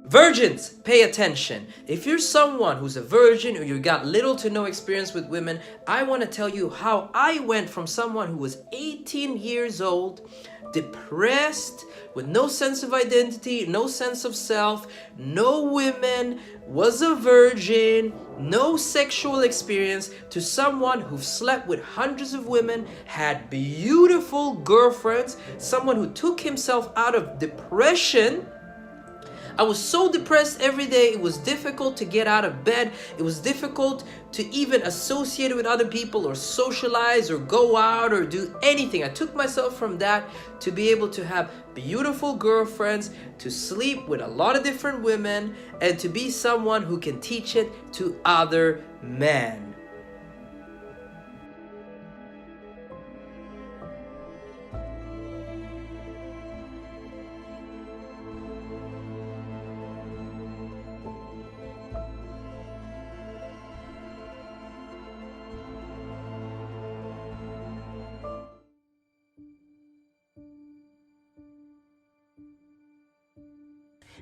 Virgins, pay attention. If you're someone who's a virgin or you got little to no experience with women, I want to tell you how I went from someone who was 18 years old, depressed, with no sense of identity, no sense of self, no women, was a virgin, no sexual experience, to someone who slept with hundreds of women, had beautiful girlfriends, someone who took himself out of depression. I was so depressed every day, it was difficult to get out of bed. It was difficult to even associate with other people or socialize or go out or do anything. I took myself from that to be able to have beautiful girlfriends, to sleep with a lot of different women, and to be someone who can teach it to other men.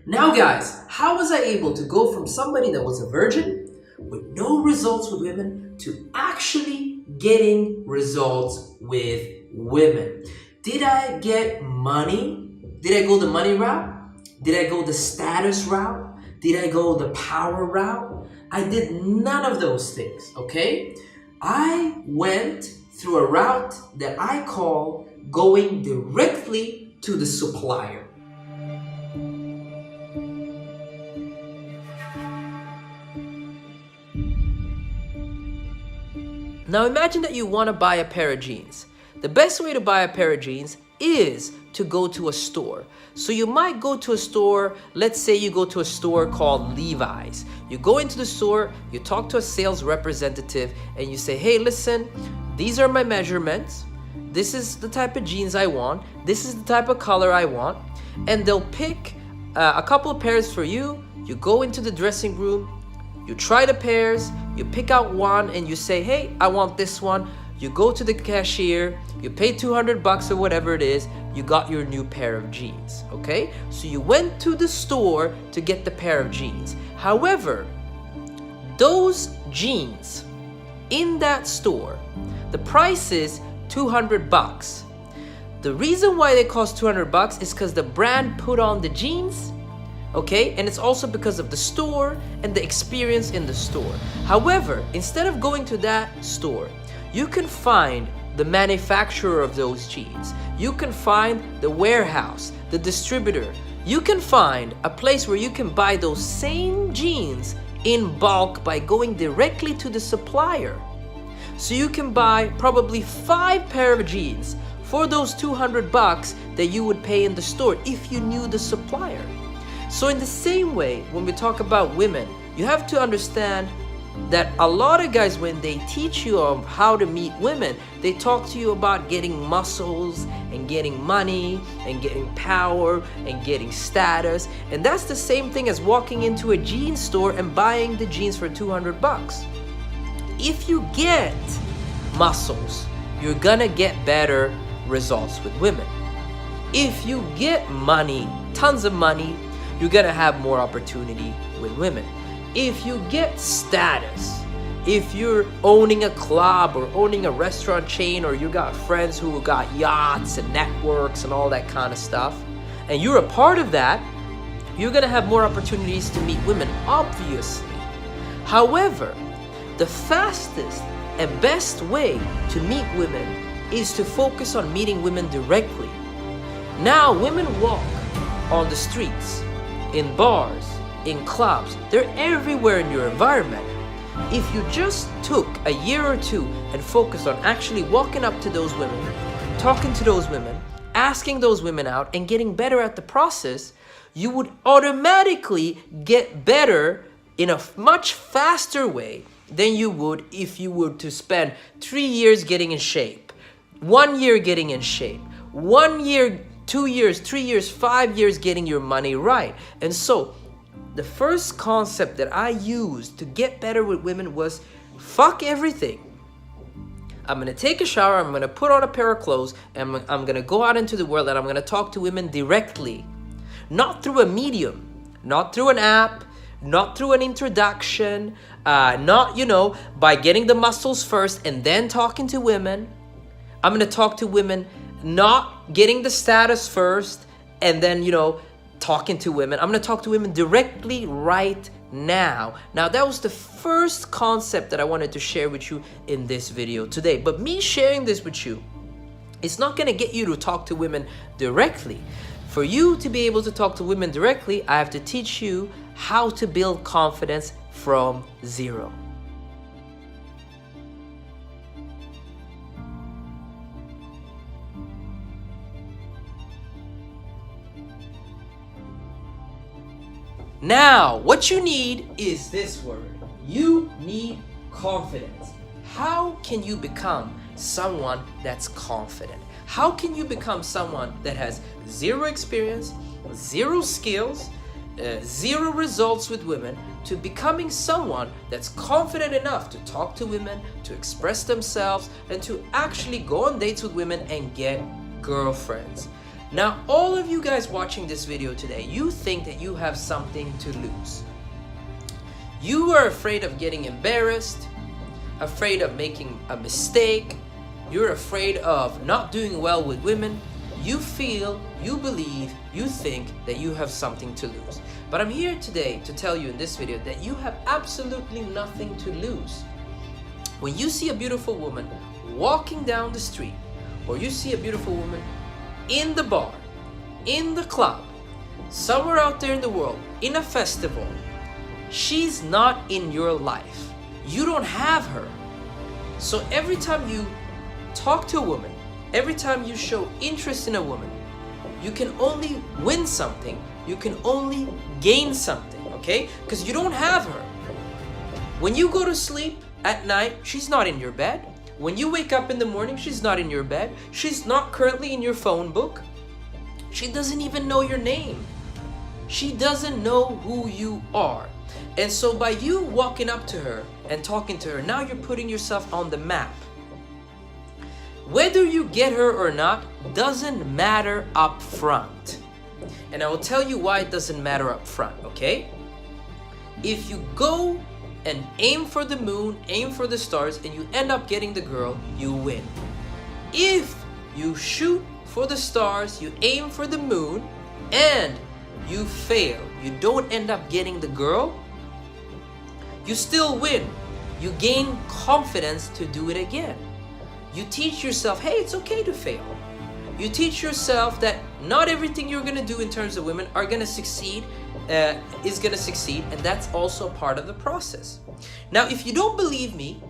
Now guys, how was I able to go from somebody that was a virgin with no results with women to actually getting results with women? Did I get money? Did I go the money route? Did I go the status route? Did I go the power route? I did none of those things, okay? I went through a route that I call going directly to the supplier. Now imagine that you want to buy a pair of jeans. The best way to buy a pair of jeans is to go to a store. So you might go to a store, let's say you go to a store called Levi's. You go into the store, you talk to a sales representative, and you say, hey, listen, these are my measurements. This is the type of jeans I want. This is the type of color I want. And they'll pick a couple of pairs for you. You go into the dressing room, you try the pairs, you pick out one and you say, hey, I want this one. You go to the cashier, you pay $200 or whatever it is, you got your new pair of jeans, okay? So you went to the store to get the pair of jeans. However, those jeans in that store, the price is $200. The reason why they cost $200 is because the brand put on the jeans, okay? And it's also because of the store and the experience in the store. However, instead of going to that store, you can find the manufacturer of those jeans. You can find the warehouse, the distributor. You can find a place where you can buy those same jeans in bulk by going directly to the supplier. So you can buy probably 5 pair of jeans for those $200 that you would pay in the store if you knew the supplier. So in the same way, when we talk about women, you have to understand that a lot of guys, when they teach you of how to meet women, they talk to you about getting muscles and getting money and getting power and getting status. And that's the same thing as walking into a jeans store and buying the jeans for $200. If you get muscles, you're gonna get better results with women. If you get money, tons of money, you're gonna have more opportunity with women. If you get status, if you're owning a club or owning a restaurant chain, or you got friends who got yachts and networks and all that kind of stuff, and you're a part of that, you're gonna have more opportunities to meet women, obviously. However, the fastest and best way to meet women is to focus on meeting women directly. Now, women walk on the streets, in bars, in clubs, they're everywhere in your environment. If you just took a year or two and focused on actually walking up to those women, talking to those women, asking those women out, and getting better at the process, you would automatically get better in a much faster way than you would if you were to spend 3 years getting in shape, 1 year getting in shape, 1 year, 2 years, 3 years, 5 years getting your money right. And so the first concept that I used to get better with women was fuck everything. I'm gonna take a shower, I'm gonna put on a pair of clothes, and I'm gonna go out into the world and I'm gonna talk to women directly. Not through a medium, not through an app, not through an introduction, not, by getting the muscles first and then talking to women. I'm gonna talk to women, not getting the status first and then, talking to women. I'm gonna talk to women directly right now. Now, that was the first concept that I wanted to share with you in this video today. But me sharing this with you, it's not gonna get you to talk to women directly. For you to be able to talk to women directly, I have to teach you how to build confidence from zero. Now, what you need is this word. You need confidence. How can you become someone that's confident? How can you become someone that has zero experience, zero skills, zero results with women, to becoming someone that's confident enough to talk to women, to express themselves, and to actually go on dates with women and get girlfriends? Now, all of you guys watching this video today, you think that you have something to lose. You are afraid of getting embarrassed, afraid of making a mistake, you're afraid of not doing well with women. You feel, you believe, you think that you have something to lose. But I'm here today to tell you in this video that you have absolutely nothing to lose. When you see a beautiful woman walking down the street, or you see a beautiful woman in the bar, in the club, somewhere out there in the world, in a festival, she's not in your life. You don't have her. So every time you talk to a woman, every time you show interest in a woman, you can only win something, you can only gain something, okay? Because you don't have her. When you go to sleep at night, she's not in your bed. When you wake up in the morning, she's not in your bed. She's not currently in your phone book. She doesn't even know your name. She doesn't know who you are. And so by you walking up to her and talking to her, now you're putting yourself on the map. Whether you get her or not doesn't matter up front. And I will tell you why it doesn't matter up front, okay? If you go and aim for the moon, aim for the stars, and you end up getting the girl, you win. If you shoot for the stars, you aim for the moon, and you fail, you don't end up getting the girl, you still win. You gain confidence to do it again. You teach yourself, hey, it's okay to fail. You teach yourself that not everything you're gonna do in terms of women are gonna succeed, is gonna succeed, and that's also part of the process. Now, if you don't believe me,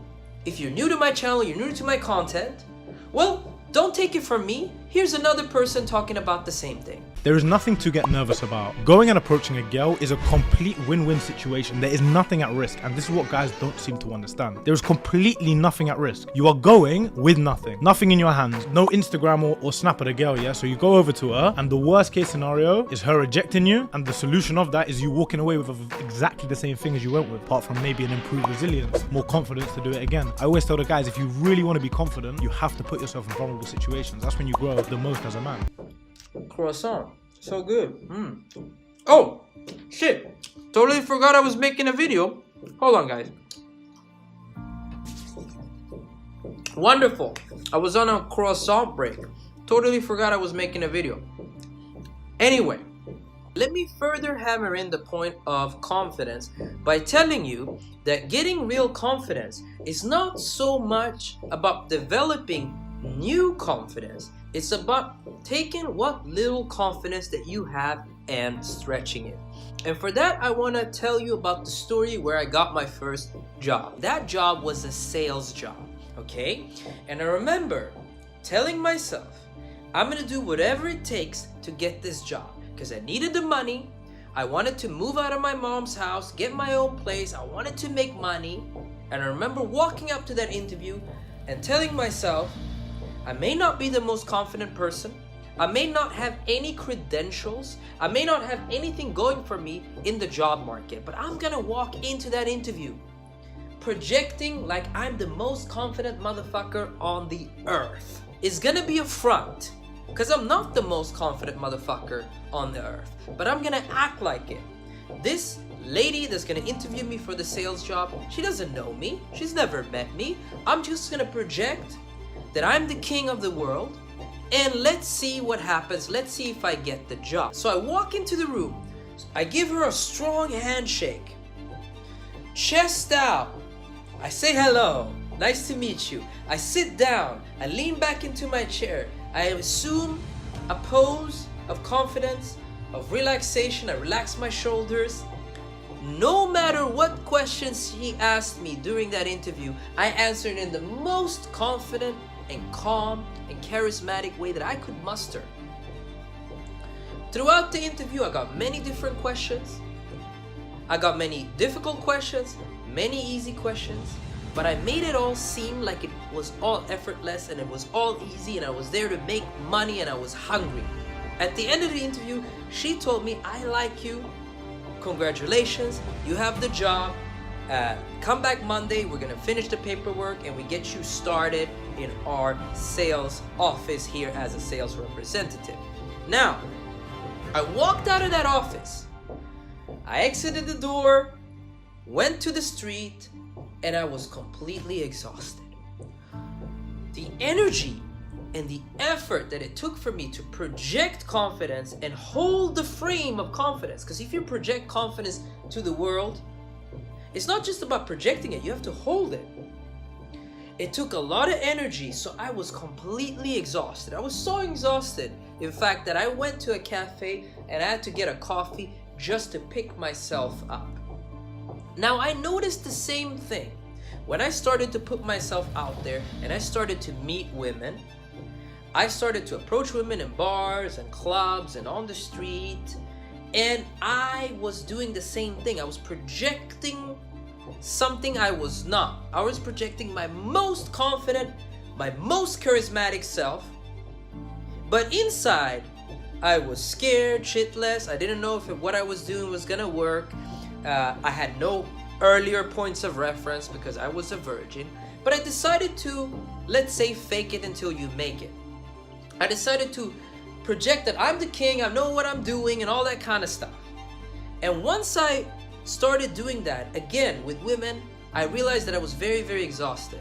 if you're new to my channel, you're new to my content, well, don't take it from me. Here's another person talking about the same thing. There is nothing to get nervous about. Going and approaching a girl is a complete win-win situation. There is nothing at risk, and this is what guys don't seem to understand. There is completely nothing at risk. You are going with nothing. Nothing in your hands. No Instagram or snap at a girl, yeah? So you go over to her, and the worst case scenario is her rejecting you, and the solution of that is you walking away with exactly the same thing as you went with, apart from maybe an improved resilience, more confidence to do it again. I always tell the guys, if you really want to be confident, you have to put yourself in vulnerable situations. That's when you grow the most as a man. Croissant. So good. Oh, shit. Totally forgot I was making a video. Hold on, guys. Wonderful. I was on a croissant break. Totally forgot I was making a video. Anyway, let me further hammer in the point of confidence by telling you that getting real confidence is not so much about developing new confidence. It's about taking what little confidence that you have and stretching it. And for that, I want to tell you about the story where I got my first job. That job was a sales job, okay? And I remember telling myself, I'm going to do whatever it takes to get this job because I needed the money. I wanted to move out of my mom's house, get my own place. I wanted to make money. And I remember walking up to that interview and telling myself, I may not be the most confident person. I may not have any credentials. I may not have anything going for me in the job market, but I'm gonna walk into that interview projecting like I'm the most confident motherfucker on the earth is gonna be a front, because I'm not the most confident motherfucker on the earth, but I'm gonna act like it. This lady that's gonna interview me for the sales job, she doesn't know me, she's never met me. I'm just gonna project that I'm the king of the world, and let's see what happens. Let's see if I get the job. So I walk into the room, I give her a strong handshake, chest out, I say hello, nice to meet you. I sit down, I lean back into my chair, I assume a pose of confidence, of relaxation. I relax my shoulders. No matter what questions she asked me during that interview, I answered in the most confident and calm and charismatic way that I could muster. Throughout the interview, I got many different questions. I got many difficult questions, many easy questions, but I made it all seem like it was all effortless and it was all easy, and I was there to make money and I was hungry. At the end of the interview, she told me, I like you, congratulations, you have the job, come back Monday, we're gonna finish the paperwork and we get you started in our sales office here as a sales representative. Now, I walked out of that office, I exited the door, went to the street, and I was completely exhausted. The energy and the effort that it took for me to project confidence and hold the frame of confidence, because if you project confidence to the world, it's not just about projecting it, you have to hold it. It took a lot of energy, so I was completely exhausted. I was so exhausted, in fact, that I went to a cafe and I had to get a coffee just to pick myself up. Now, I noticed the same thing when I started to put myself out there and I started to meet women. I started to approach women in bars and clubs and on the street, and I was doing the same thing. I was projecting something I was not. I was projecting my most confident, my most charismatic self, but inside I was scared shitless. I didn't know if what I was doing was gonna work. I had no earlier points of reference because I was a virgin, but I decided to, let's say, fake it until you make it. I decided to project that I'm the king, I know what I'm doing and all that kind of stuff. And once I started doing that, again with women, I realized that I was very, very exhausted.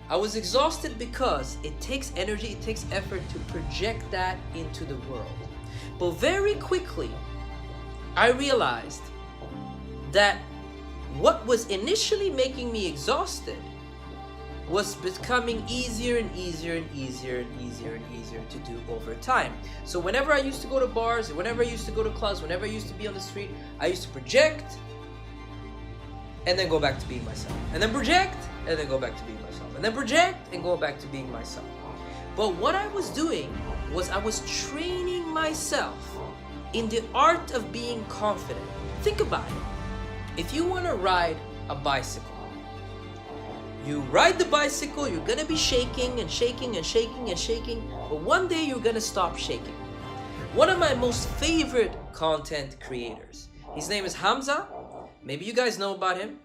I was exhausted because it takes energy, it takes effort to project that into the world. But very quickly, I realized that what was initially making me exhausted was becoming easier and easier and easier and easier and easier to do over time. So whenever I used to go to bars, whenever I used to go to clubs, whenever I used to be on the street, I used to project and then go back to being myself. And then project and then go back to being myself. And then project and go back to being myself. But what I was doing was I was training myself in the art of being confident. Think about it. If you want to ride a bicycle, you ride the bicycle, you're gonna be shaking and shaking and shaking and shaking, but one day you're gonna stop shaking. One of my most favorite content creators, his name is Hamza. Maybe you guys know about him.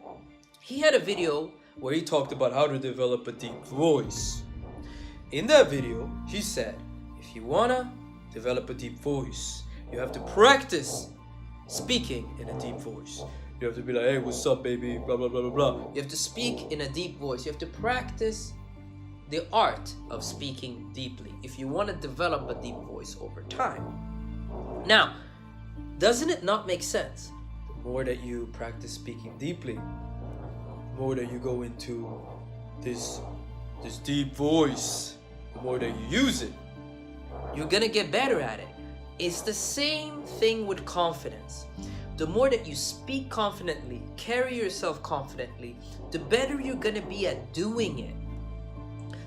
He had a video where he talked about how to develop a deep voice. In that video, he said, if you wanna develop a deep voice, you have to practice speaking in a deep voice. You have to be like, hey, what's up, baby, blah, blah, blah, blah, blah. You have to speak in a deep voice. You have to practice the art of speaking deeply if you want to develop a deep voice over time. Now, doesn't it not make sense? The more that you practice speaking deeply, the more that you go into this deep voice, the more that you use it, you're gonna get better at it. It's the same thing with confidence. The more that you speak confidently, carry yourself confidently, the better you're gonna be at doing it.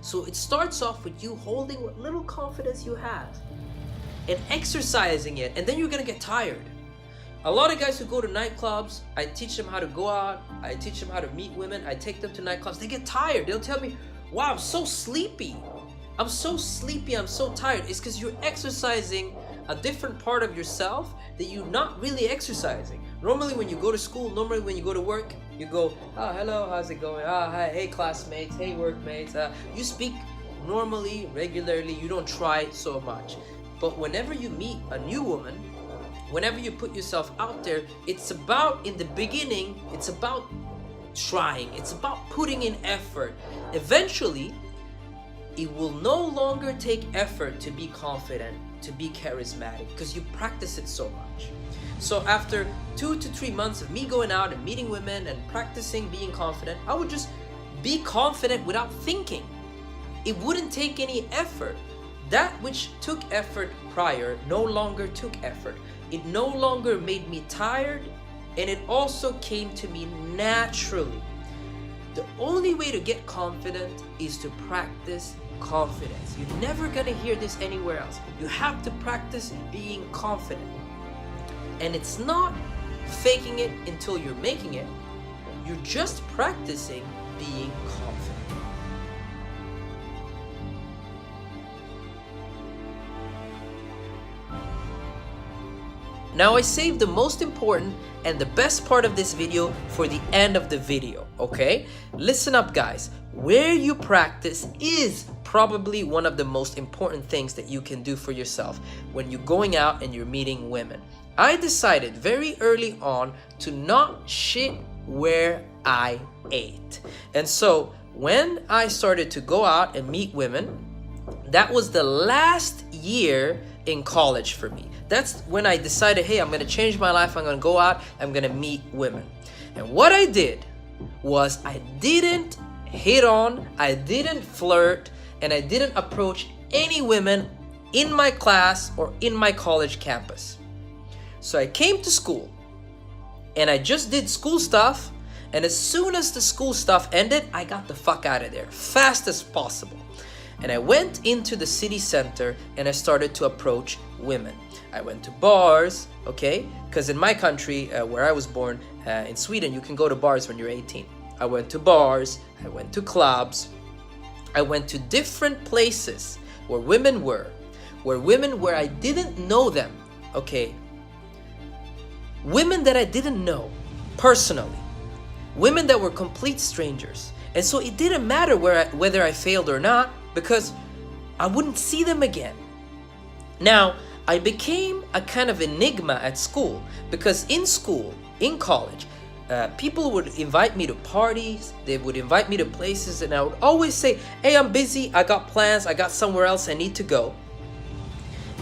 So it starts off with you holding what little confidence you have and exercising it, and then you're gonna get tired. A lot of guys who go to nightclubs, I teach them how to go out, I teach them how to meet women, I take them to nightclubs, they get tired. They'll tell me, wow, I'm so sleepy. I'm so sleepy, I'm so tired. It's because you're exercising a different part of yourself that you're not really exercising. Normally when you go to school, normally when you go to work, you go, oh, hello, how's it going? Oh, hi, hey classmates, hey workmates. You speak normally, regularly, you don't try so much. But whenever you meet a new woman, whenever you put yourself out there, it's about, in the beginning, it's about trying. It's about putting in effort. Eventually, it will no longer take effort to be confident, to be charismatic, because you practice it so much. So after 2 to 3 months of me going out and meeting women and practicing being confident, I would just be confident without thinking. It wouldn't take any effort. That which took effort prior no longer took effort. It no longer made me tired, and it also came to me naturally. The only way to get confident is to practice confidence. You're never gonna hear this anywhere else. You have to practice being confident. And it's not faking it until you're making it. You're just practicing being confident. Now I saved the most important and the best part of this video for the end of the video, okay? Listen up guys, where you practice is probably one of the most important things that you can do for yourself when you're going out and you're meeting women. I decided very early on to not shit where I ate. And so when I started to go out and meet women, that was the last year in college for me. That's when I decided, hey, I'm gonna change my life, I'm gonna go out, I'm gonna meet women. And what I did was I didn't hit on, I didn't flirt, and I didn't approach any women in my class or in my college campus. So I came to school and I just did school stuff, and as soon as the school stuff ended, I got the fuck out of there fast as possible. And I went into the city center and I started to approach women. I went to bars, okay? Because in my country, where I was born, in Sweden, you can go to bars when you're 18. I went to bars, I went to clubs, I went to different places where women were where I didn't know them, okay? Women that I didn't know personally. Women that were complete strangers. And so it didn't matter whether I failed or not, because I wouldn't see them again. Now, I became a kind of enigma at school, because in school, in college, people would invite me to parties, they would invite me to places, and I would always say, hey, I'm busy, I got plans, I got somewhere else I need to go.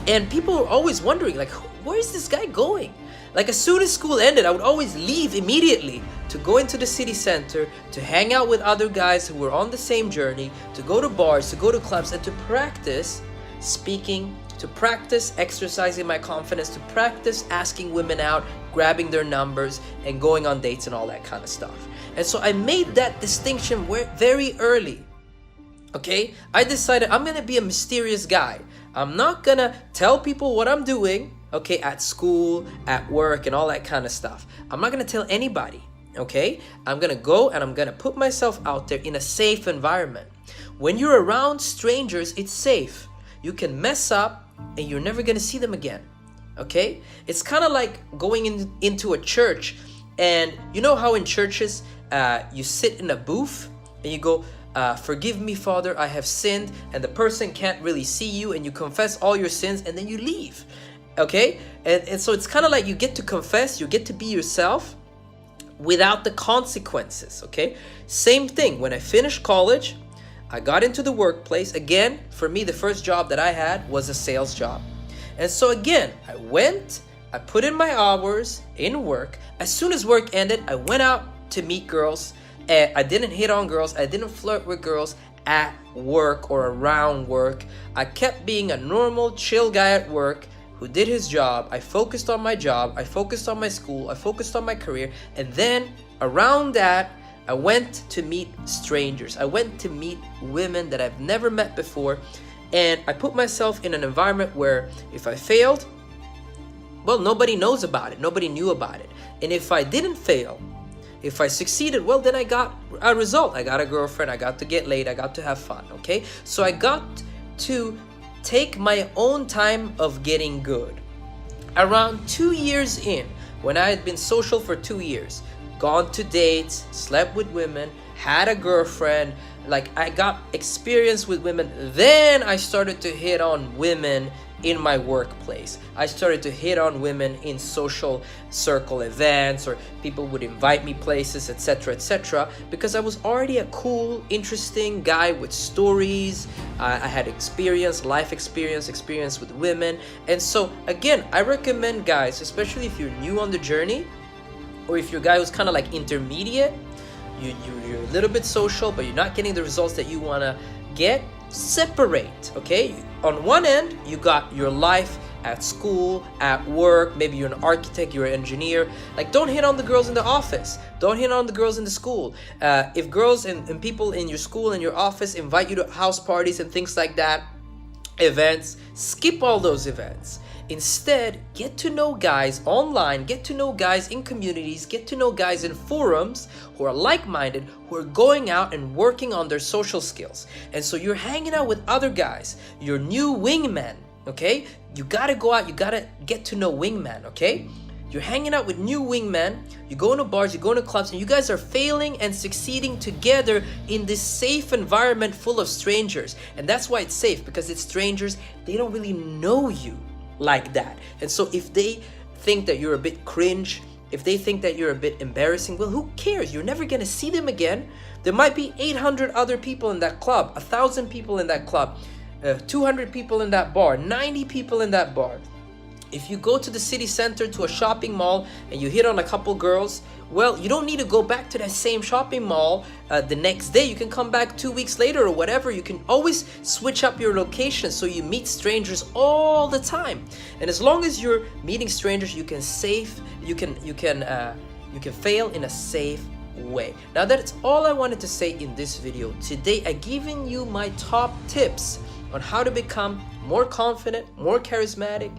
And people were always wondering, like, where's this guy going? Like, as soon as school ended, I would always leave immediately to go into the city center, to hang out with other guys who were on the same journey, to go to bars, to go to clubs, and to practice speaking, to practice exercising my confidence, to practice asking women out, grabbing their numbers, and going on dates and all that kind of stuff. And so I made that distinction very early, okay? I decided I'm gonna be a mysterious guy. I'm not gonna tell people what I'm doing, okay, at school, at work, and all that kind of stuff. I'm not gonna tell anybody, okay? I'm gonna go and I'm gonna put myself out there in a safe environment. When you're around strangers, it's safe. You can mess up and you're never gonna see them again, okay? It's kind of like going into a church, and you know how in churches, you sit in a booth and you go, forgive me, Father, I have sinned, and the person can't really see you, and you confess all your sins, and then you leave, okay? And so it's kind of like you get to confess, you get to be yourself without the consequences, okay? Same thing, when I finished college, I got into the workplace. Again, for me, the first job that I had was a sales job. And so again, I went, I put in my hours in work. As soon as work ended, I went out to meet girls. And I didn't hit on girls, I didn't flirt with girls at work or around work. I kept being a normal, chill guy at work who did his job. I focused on my job, I focused on my school, I focused on my career. And then around that, I went to meet strangers. I went to meet women that I've never met before. And I put myself in an environment where if I failed, well, nobody knows about it. Nobody knew about it. And if I didn't fail, if I succeeded, well, then I got a result. I got a girlfriend, I got to get laid, I got to have fun, okay? So I got to take my own time of getting good. Around 2 years in, when I had been social for 2 years, gone to dates, slept with women, had a girlfriend, like I got experience with women, then I started to hit on women in my workplace. I started to hit on women in social circle events, or people would invite me places, etc., etc., because I was already a cool, interesting guy with stories. I had life experience with women. And so again, I recommend guys, especially if you're new on the journey, or if you're a guy who's kind of like intermediate, you're a little bit social, but you're not getting the results that you want to get, separate, okay? On one end, you got your life at school, at work, maybe you're an architect, you're an engineer. Like, don't hit on the girls in the office. Don't hit on the girls in the school. If girls and people in your school and your office invite you to house parties and things like that, events, skip all those events. Instead, get to know guys online, get to know guys in communities, get to know guys in forums who are like-minded, who are going out and working on their social skills. And so you're hanging out with other guys, your new wingman, okay? You gotta go out, you gotta get to know wingman, okay? You're hanging out with new wingmen, you go into bars, you go into clubs, and you guys are failing and succeeding together in this safe environment full of strangers. And that's why it's safe, because it's strangers, they don't really know you like that. And so if they think that you're a bit cringe, if they think that you're a bit embarrassing, well, who cares? You're never gonna see them again. There might be 800 other people in that club, 1,000 people in that club, 200 people in that bar, 90 people in that bar. If you go to the city center, to a shopping mall, and you hit on a couple girls, well, you don't need to go back to that same shopping mall the next day. You can come back 2 weeks later or whatever. You can always switch up your location so you meet strangers all the time. And as long as you're meeting strangers, you can fail in a safe way. Now, that's all I wanted to say in this video. Today, I've given you my top tips on how to become more confident, more charismatic,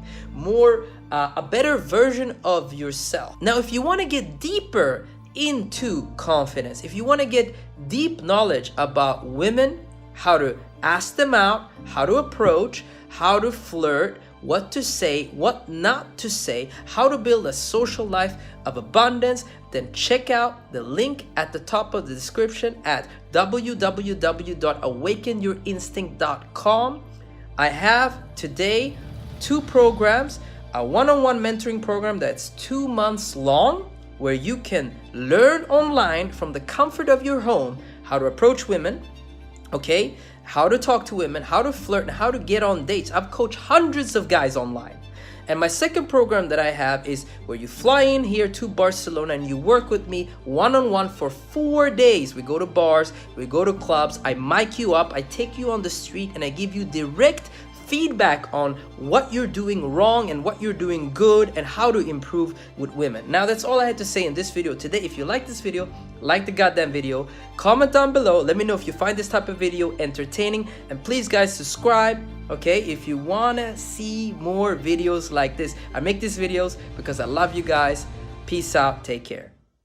a better version of yourself. Now, if you want to get deeper into confidence, if you want to get deep knowledge about women, how to ask them out, how to approach, how to flirt, what to say, what not to say, how to build a social life of abundance, then check out the link at the top of the description at www.awakeninstinct.com. I have today 2 programs, a one-on-one mentoring program that's 2 months long, where you can learn online from the comfort of your home how to approach women, okay? How to talk to women, how to flirt, and how to get on dates. I've coached hundreds of guys online. And my second program that I have is where you fly in here to Barcelona and you work with me one-on-one for 4 days. We go to bars, we go to clubs, I mic you up, I take you on the street, and I give you direct feedback on what you're doing wrong and what you're doing good and how to improve with women. Now, that's all I had to say in this video today. If you like this video, like the goddamn video, comment down below, let me know if you find this type of video entertaining, and please guys, subscribe, okay, if you wanna see more videos like this. I make these videos because I love you guys. Peace out, take care.